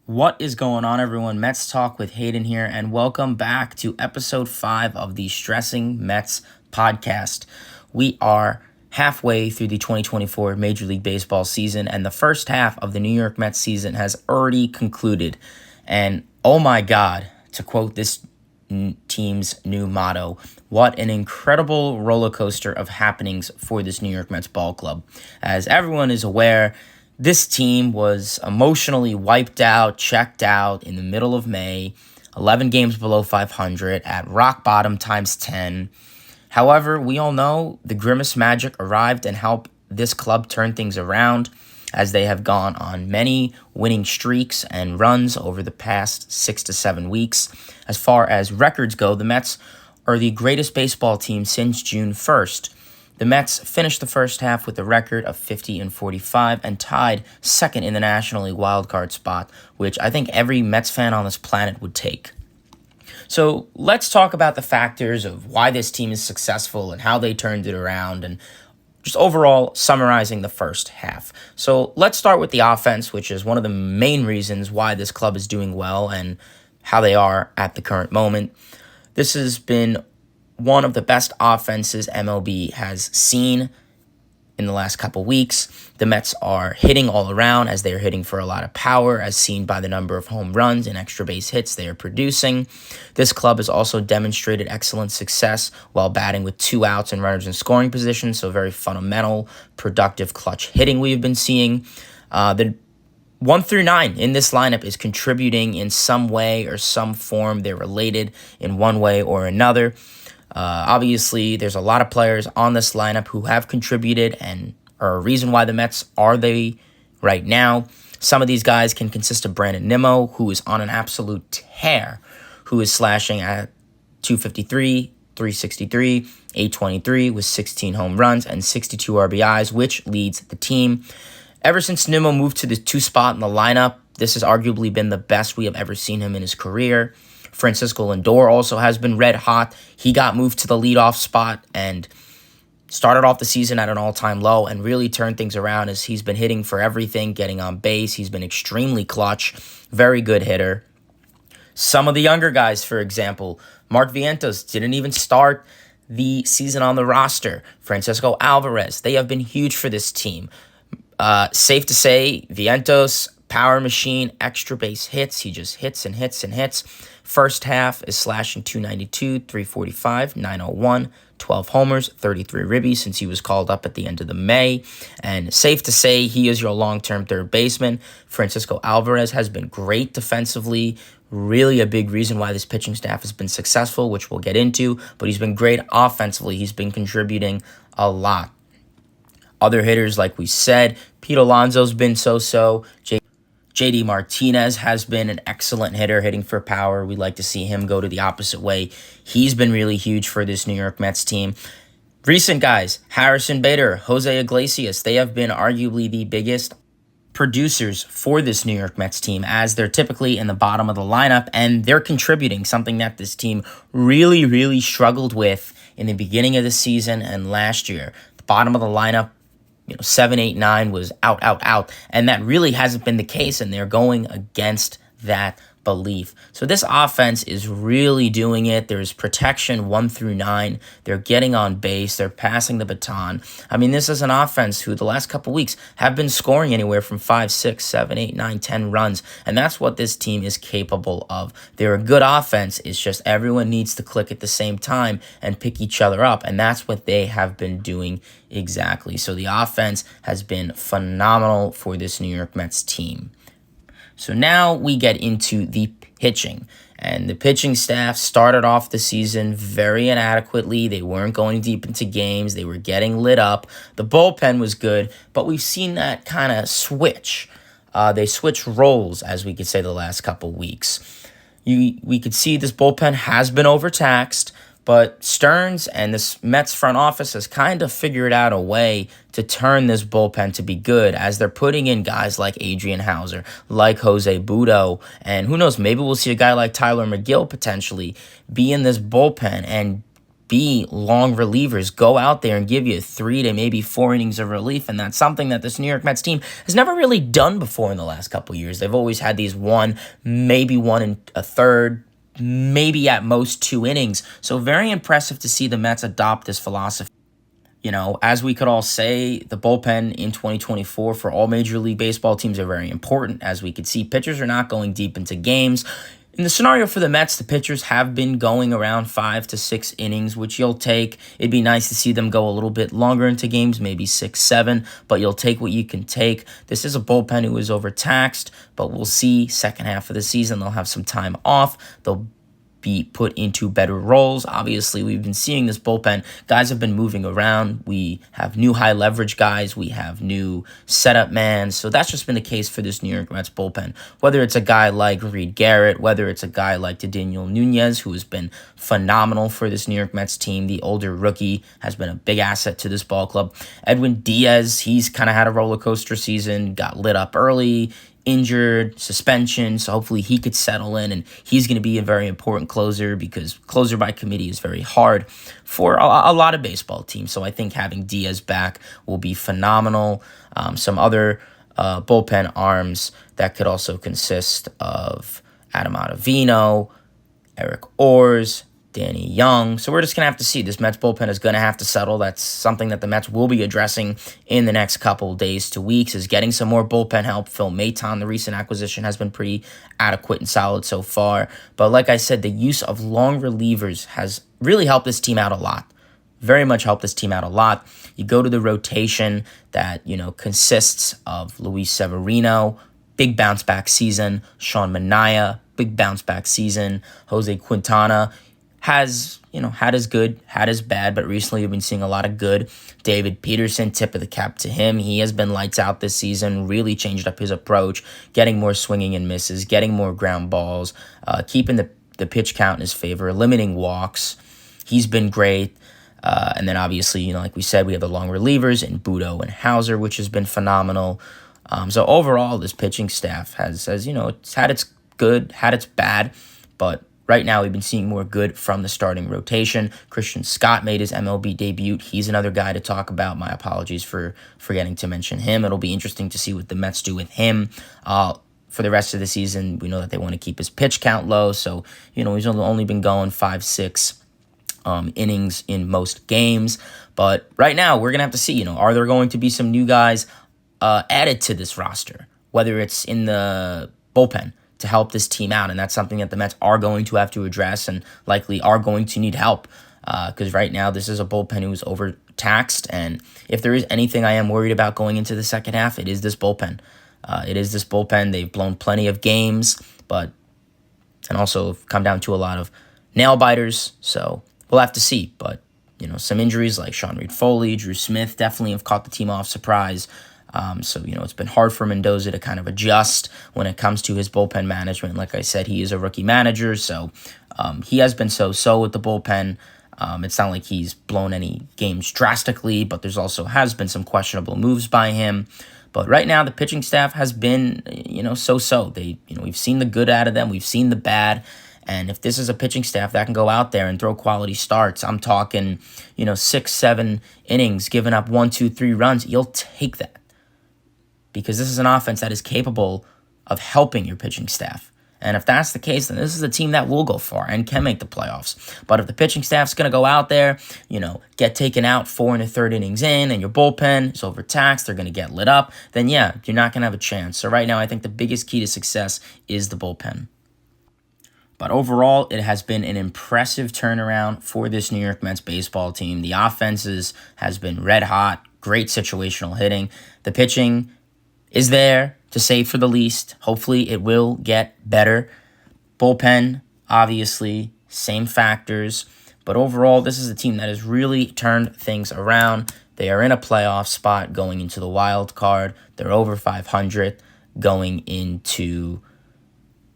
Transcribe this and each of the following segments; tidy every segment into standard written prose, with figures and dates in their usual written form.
What is going on, everyone? Mets Talk with Hayden here, and welcome back to episode 5 of the Stressing Mets podcast. We are halfway through the 2024 Major League Baseball season, and the first half of the New York Mets season has already concluded. And oh my God, to quote this team's new motto, what an incredible roller coaster of happenings for this New York Mets ball club. As everyone is aware, this team was emotionally wiped out, checked out in the middle of May, 11 games below 500 at rock bottom times 10. However, we all know the Grimace Magic arrived and helped this club turn things around, as they have gone on many winning streaks and runs over the past 6 to 7 weeks. As far as records go, the Mets are the greatest baseball team since June 1st. The Mets finished the first half with a record of 50-45 and tied second in the National League wildcard spot, which I think every Mets fan on this planet would take. So let's talk about the factors of why this team is successful and how they turned it around, and just overall summarizing the first half. So let's start with the offense, which is one of the main reasons why this club is doing well and how they are at the current moment. This has been one of the best offenses MLB has seen in the last couple weeks. The Mets are hitting all around, as they are hitting for a lot of power, as seen by the number of home runs and extra base hits they are producing. This club has also demonstrated excellent success while batting with 2 outs and runners in scoring position, so very fundamental, productive, clutch hitting we've been seeing. The 1 through 9 in this lineup is contributing in some way or some form. They're related in one way or another. Obviously, there's a lot of players on this lineup who have contributed and are a reason why the Mets are they right now. Some of these guys can consist of Brandon Nimmo, who is on an absolute tear, who is slashing at 253, 363, 823 with 16 home runs and 62 RBIs, which leads the team. Ever since Nimmo moved to the 2 spot in the lineup, this has arguably been the best we have ever seen him in his career. Francisco Lindor also has been red hot. He got moved to the leadoff spot and started off the season at an all-time low and really turned things around, as he's been hitting for everything, getting on base. He's been extremely clutch, very good hitter. Some of the younger guys, for example, Mark Vientos didn't even start the season on the roster. Francisco Alvarez, they have been huge for this team. Safe to say, Vientos, power machine, extra base hits. He just hits and hits and hits. First half is slashing 292, 345, 901, 12 homers, 33 ribbies since he was called up at the end of the May. And safe to say, he is your long-term third baseman. Francisco Alvarez has been great defensively, really a big reason why this pitching staff has been successful, which we'll get into. But he's been great offensively. He's been contributing a lot. Other hitters, like we said, Pete Alonso's been so-so. JD Martinez has been an excellent hitter, hitting for power. We'd like to see him go to the opposite way. He's been really huge for this New York Mets team. Recent guys, Harrison Bader, Jose Iglesias, they have been arguably the biggest producers for this New York Mets team, as they're typically in the bottom of the lineup, and they're contributing, something that this team really struggled with in the beginning of the season and last year. The bottom of the lineup, 7, 8, 9 was out. And that really hasn't been the case, and they're going against that belief. So this offense is really doing it. There's protection 1 through 9. They're getting on base. They're passing the baton. I mean, this is an offense who the last couple weeks have been scoring anywhere from 5, 6, 7, 8, 9, 10 runs. And that's what this team is capable of. They're a good offense. It's just everyone needs to click at the same time and pick each other up. And that's what they have been doing exactly. So the offense has been phenomenal for this New York Mets team. So now we get into the pitching. And the pitching staff started off the season very inadequately. They weren't going deep into games. They were getting lit up. The bullpen was good, but we've seen that kind of switch. They switched roles, as we could say, the last couple weeks. We could see this bullpen has been overtaxed, but Stearns and this Mets front office has kind of figured out a way to turn this bullpen to be good, as they're putting in guys like Adrian Hauser, like Jose Butto, and who knows, maybe we'll see a guy like Tyler McGill potentially be in this bullpen and be long relievers, go out there and give you 3 to maybe 4 innings of relief. And that's something that this New York Mets team has never really done before in the last couple of years. They've always had these maybe 1 and a third, maybe at most 2 innings. So very impressive to see the Mets adopt this philosophy. As we could all say, the bullpen in 2024 for all Major League Baseball teams are very important. As we could see, pitchers are not going deep into games. In the scenario for the Mets, the pitchers have been going around 5 to 6 innings, which you'll take. It'd be nice to see them go a little bit longer into games, maybe 6, 7, but you'll take what you can take. This is a bullpen who is overtaxed, but we'll see second half of the season. They'll have some time off. They'll be put into better roles. Obviously, we've been seeing this bullpen. Guys have been moving around. We have new high leverage guys. We have new setup man. So that's just been the case for this New York Mets bullpen. Whether it's a guy like Reed Garrett, whether it's a guy like Daniel Nunez, who has been phenomenal for this New York Mets team. The older rookie has been a big asset to this ball club. Edwin Diaz, he's kind of had a roller coaster season, got lit up early, injured, suspension, so hopefully he could settle in, and he's going to be a very important closer because closer by committee is very hard for a lot of baseball teams. So I think having Diaz back will be phenomenal. Some other bullpen arms that could also consist of Adam Ottavino, Eric Orrs, Danny Young. So we're just going to have to see. This Mets bullpen is going to have to settle. That's something that the Mets will be addressing in the next couple days to weeks, is getting some more bullpen help. Phil Maton, the recent acquisition, has been pretty adequate and solid so far. But like I said, the use of long relievers has really helped this team out a lot. Very much helped this team out a lot. You go to the rotation that, consists of Luis Severino, big bounce back season. Sean Manaea, big bounce back season. Jose Quintana has, had his good, had his bad, but recently we've been seeing a lot of good. David Peterson, tip of the cap to him. He has been lights out this season, really changed up his approach, getting more swinging and misses, getting more ground balls, keeping the pitch count in his favor, limiting walks. He's been great. And then obviously, like we said, we have the long relievers in Budo and Hauser, which has been phenomenal. So overall, this pitching staff has it's had its good, had its bad, but right now, we've been seeing more good from the starting rotation. Christian Scott made his MLB debut. He's another guy to talk about. My apologies for forgetting to mention him. It'll be interesting to see what the Mets do with him. For the rest of the season, we know that they want to keep his pitch count low. So, he's only been going 5, 6 innings in most games. But right now, we're going to have to see, are there going to be some new guys added to this roster, whether it's in the bullpen, to help this team out, and that's something that the Mets are going to have to address and likely are going to need help because right now this is a bullpen who is overtaxed, and if there is anything I am worried about going into the second half, it is this bullpen. They've blown plenty of games, but and also come down to a lot of nail biters, so we'll have to see, but some injuries like Sean Reed-Foley, Drew Smith definitely have caught the team off surprise. So, it's been hard for Mendoza to kind of adjust when it comes to his bullpen management. Like I said, he is a rookie manager, so he has been so-so with the bullpen. It's not like he's blown any games drastically, but there's also has been some questionable moves by him. But right now, the pitching staff has been, so-so. We've seen the good out of them. We've seen the bad. And if this is a pitching staff that can go out there and throw quality starts, I'm talking, 6, 7 innings, giving up 1, 2, 3 runs, you'll take that. Because this is an offense that is capable of helping your pitching staff. And if that's the case, then this is a team that will go far and can make the playoffs. But if the pitching staff's going to go out there, get taken out 4 1/3 innings in, and your bullpen is overtaxed, they're going to get lit up, then yeah, you're not going to have a chance. So right now, I think the biggest key to success is the bullpen. But overall, it has been an impressive turnaround for this New York Mets baseball team. The offenses has been red hot, great situational hitting. The pitching is there, to say for the least. Hopefully it will get better. Bullpen, obviously, same factors. But overall, this is a team that has really turned things around. They are in a playoff spot going into the wild card. They're over 500 going into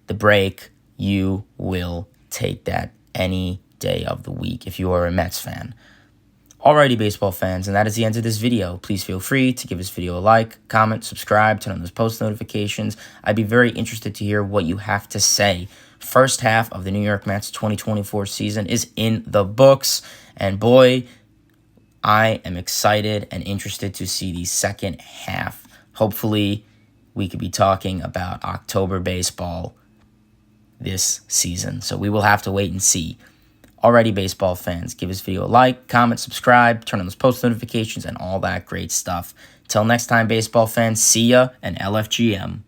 the break. You will take that any day of the week if you are a Mets fan. Alrighty, baseball fans, and that is the end of this video. Please feel free to give this video a like, comment, subscribe, turn on those post notifications. I'd be very interested to hear what you have to say first half of the New York Mets 2024 season is in the books. And boy, I am excited and interested to see the second half. Hopefully, we could be talking about October baseball this season. So we will have to wait and see. Alrighty, baseball fans, give this video a like, comment, subscribe, turn on those post notifications, and all that great stuff. Till next time, baseball fans, see ya and LFGM.